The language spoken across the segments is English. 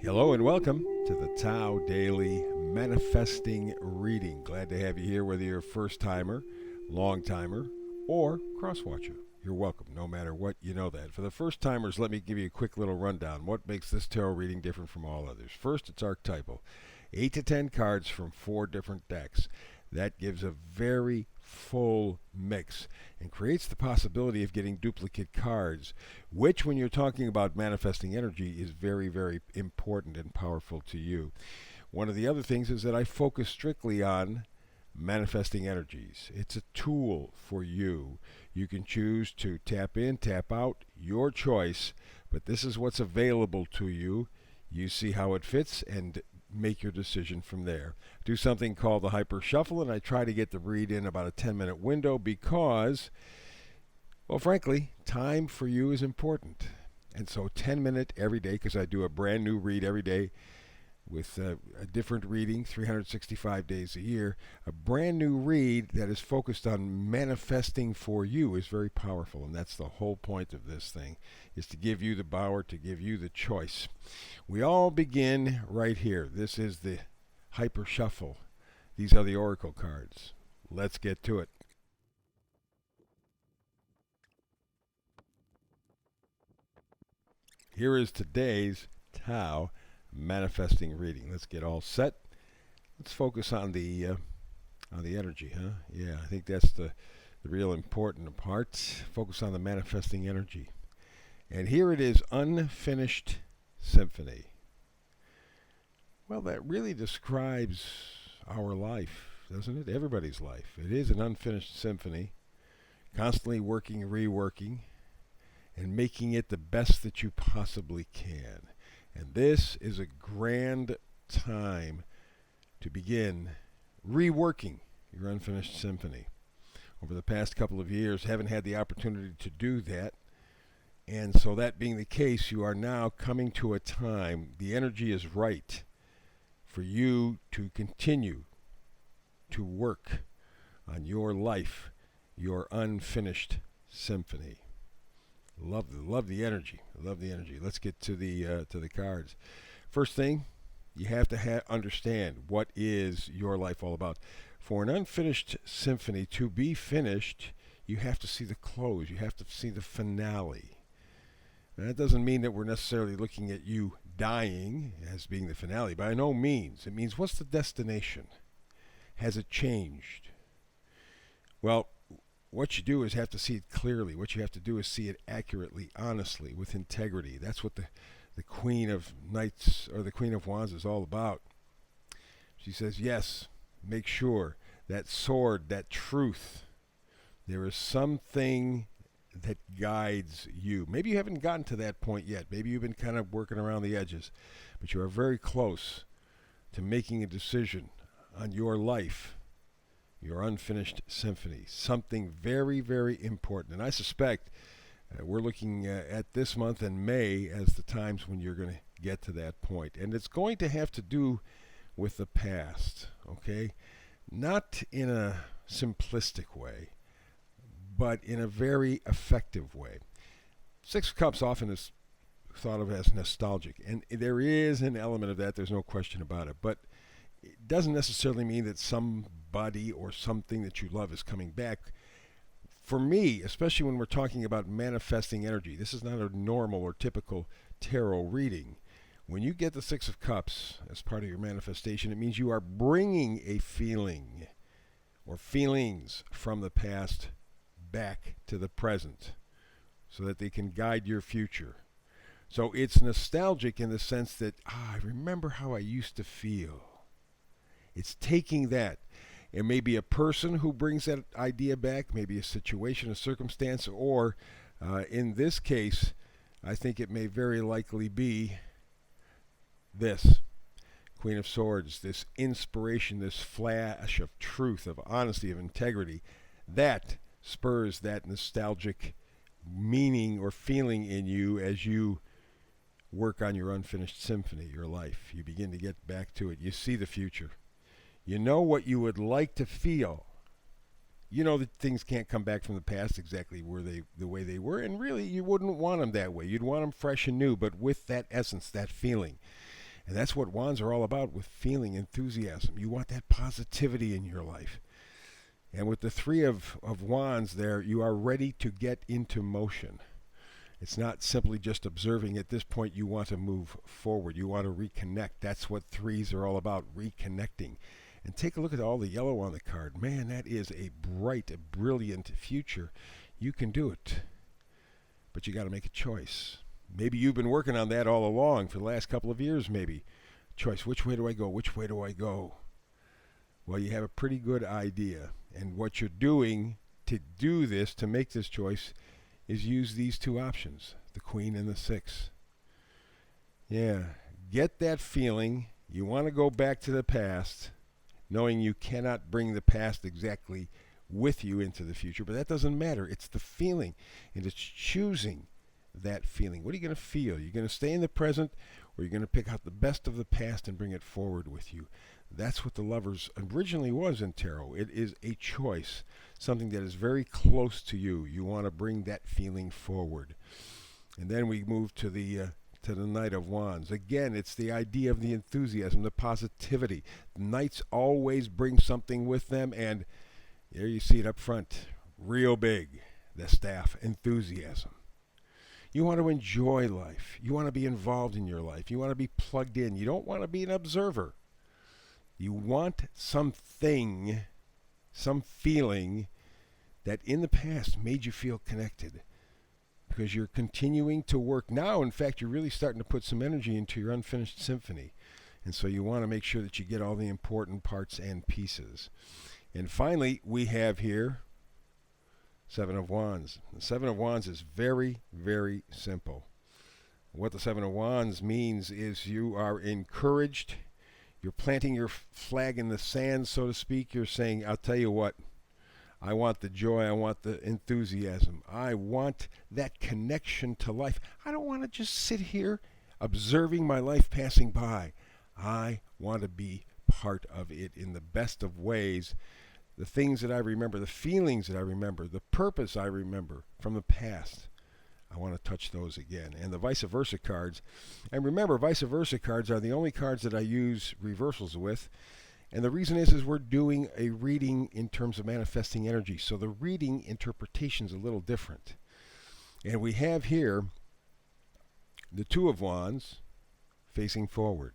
Hello and welcome to the Tao Daily Manifesting Reading. Glad to have you here, whether you're a first timer, long timer, or cross watcher. You're welcome, no matter what, you know that. For the first timers, let me give you a quick little rundown. What makes this tarot reading different from all others? First, it's archetypal 8 to 10 cards from 4 different decks. That gives a very full mix and creates the possibility of getting duplicate cards, which, when you're talking about manifesting energy, is very, very important and powerful to you. One of the other things is that I focus strictly on manifesting energies. It's a tool for you. You can choose to tap in, tap out, your choice, but this is what's available to you. You see how it fits and make your decision from there. Do something called the Hyper Shuffle, and I try to get the read in about a 10-minute window because, well, frankly, time for you is important. And so 10-minute every day, because I do a brand new read every day with a different reading, 365 days a year. A brand new read that is focused on manifesting for you is very powerful, and that's the whole point of this thing, is to give you the power, to give you the choice. We all begin right here. This is the Hyper Shuffle. These are the Oracle cards. Let's get to it. Here is today's Tao manifesting reading. Let's get all set. Let's focus on the energy, huh? Yeah, I think that's the real important part. Focus on the manifesting energy. And here it is, Unfinished Symphony. Well, that really describes our life, doesn't it? Everybody's life. It is an unfinished symphony, constantly working, reworking, and making it the best that you possibly can. And this is a grand time to begin reworking your unfinished symphony. Over the past couple of years, haven't had the opportunity to do that. And so, that being the case, you are now coming to a time, the energy is right for you to continue to work on your life, your unfinished symphony. Love the energy. Love the energy. Let's get to the cards. First thing, you have to understand what is your life all about. For an unfinished symphony to be finished, you have to see the close. You have to see the finale. Now, that doesn't mean that we're necessarily looking at you dying as being the finale. By no means. It means, what's the destination? Has it changed? Well, what you do is have to see it clearly. What you have to do is see it accurately, honestly, with integrity. That's what the Queen of Knights, or the Queen of Wands, is all about. She says, yes, make sure that sword, that truth, there is something that guides you. Maybe you haven't gotten to that point yet. Maybe you've been kind of working around the edges, but you are very close to making a decision on your life, your unfinished symphony. Something very, very important. And I suspect we're looking at this month and May as the times when you're going to get to that point. And it's going to have to do with the past, okay? Not in a simplistic way, but in a very effective way. Six of Cups often is thought of as nostalgic, and there is an element of that, there's no question about it. But it doesn't necessarily mean that somebody or something that you love is coming back. For me, especially when we're talking about manifesting energy, this is not a normal or typical tarot reading. When you get the Six of Cups as part of your manifestation, it means you are bringing a feeling or feelings from the past back to the present so that they can guide your future. So it's nostalgic in the sense that, I remember how I used to feel. It's taking that. It may be a person who brings that idea back, maybe a situation, a circumstance, or in this case, I think it may very likely be this Queen of Swords, this inspiration, this flash of truth, of honesty, of integrity, that spurs that nostalgic meaning or feeling in you as you work on your unfinished symphony, your life. You begin to get back to it. You see the future. You know what you would like to feel. You know that things can't come back from the past exactly the way they were, and really you wouldn't want them that way. You'd want them fresh and new, but with that essence, that feeling. And that's what wands are all about with feeling enthusiasm. You want that positivity in your life. And with the Three of Wands there, you are ready to get into motion. It's not simply just observing. At this point, you want to move forward. You want to reconnect. That's what threes are all about, reconnecting. And take a look at all the yellow on the card. Man, that is a bright, brilliant future. You can do it. But you got to make a choice. Maybe you've been working on that all along for the last couple of years, maybe. Choice, which way do I go? Which way do I go? Well, you have a pretty good idea. And what you're doing to do this, to make this choice, is use these two options, the Queen and the Six. Yeah, get that feeling. You want to go back to the past, knowing you cannot bring the past exactly with you into the future, but that doesn't matter. It's the feeling, and it's choosing that feeling. What are you going to feel? You're going to stay in the present, or you're going to pick out the best of the past and bring it forward with you. That's what the Lovers originally was in tarot. It is a choice, something that is very close to you. You want to bring that feeling forward. And then we move to the Knight of Wands. Again, it's the idea of the enthusiasm, the positivity. The Knights always bring something with them, and there you see it up front, real big, the staff, enthusiasm. You want to enjoy life. You want to be involved in your life. You want to be plugged in. You don't want to be an observer. You want something, some feeling that in the past made you feel connected, because you're continuing to work now. In fact, you're really starting to put some energy into your unfinished symphony. And so you want to make sure that you get all the important parts and pieces. And finally, we have here Seven of Wands. The Seven of Wands is very, very simple. What the Seven of Wands means is you are encouraged. You're planting your flag in the sand, so to speak. You're saying, I'll tell you what, I want the joy, I want the enthusiasm. I want that connection to life. I don't want to just sit here observing my life passing by. I want to be part of it in the best of ways. The things that I remember, the feelings that I remember, the purpose I remember from the past, I want to touch those again. And the vice versa cards. And remember, vice versa cards are the only cards that I use reversals with. And the reason is we're doing a reading in terms of manifesting energy. So the reading interpretation is a little different. And we have here the Two of Wands facing forward.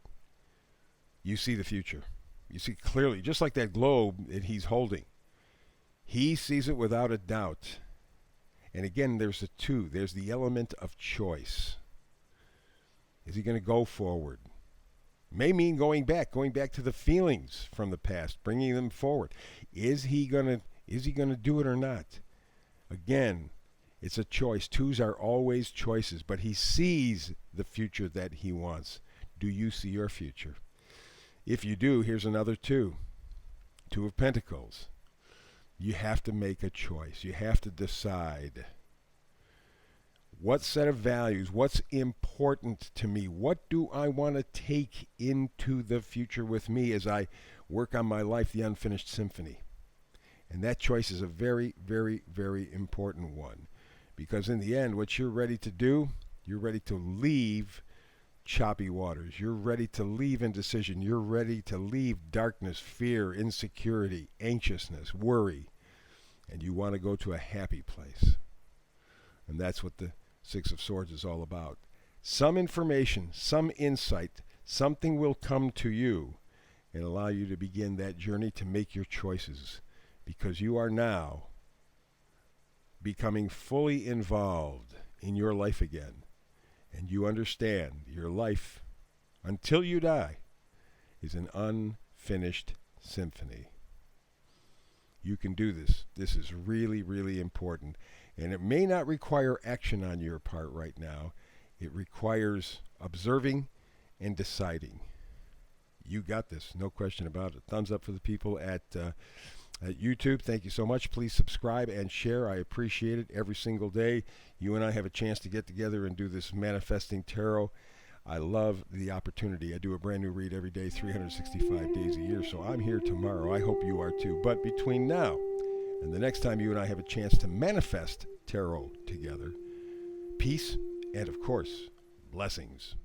You see the future. You see clearly, just like that globe that he's holding. He sees it without a doubt. And again, there's the two. There's the element of choice. Is he going to go forward? May mean going back to the feelings from the past, bringing them forward. Is he going to do it or not? Again, it's a choice. Twos are always choices, but he sees the future that he wants. Do you see your future? If you do, here's another two. Two of Pentacles. You have to make a choice. You have to decide. What set of values? What's important to me? What do I want to take into the future with me as I work on my life, the unfinished symphony? And that choice is a very, very, very important one. Because in the end, what you're ready to do, you're ready to leave choppy waters. You're ready to leave indecision. You're ready to leave darkness, fear, insecurity, anxiousness, worry. And you want to go to a happy place. And that's what the Six of Swords is all about. Some information, some insight, something will come to you and allow you to begin that journey to make your choices, because you are now becoming fully involved in your life again. And you understand your life, until you die, is an unfinished symphony. You can do this. This is really, really important. And it may not require action on your part right now. It requires observing and deciding. You got this, no question about it. Thumbs up for the people at YouTube. Thank you so much. Please subscribe and share. I appreciate it every single day. You and I have a chance to get together and do this manifesting tarot. I love the opportunity. I do a brand new read every day, 365 days a year. So I'm here tomorrow. I hope you are too. But between now and the next time you and I have a chance to manifest tarot together, peace and, of course, blessings.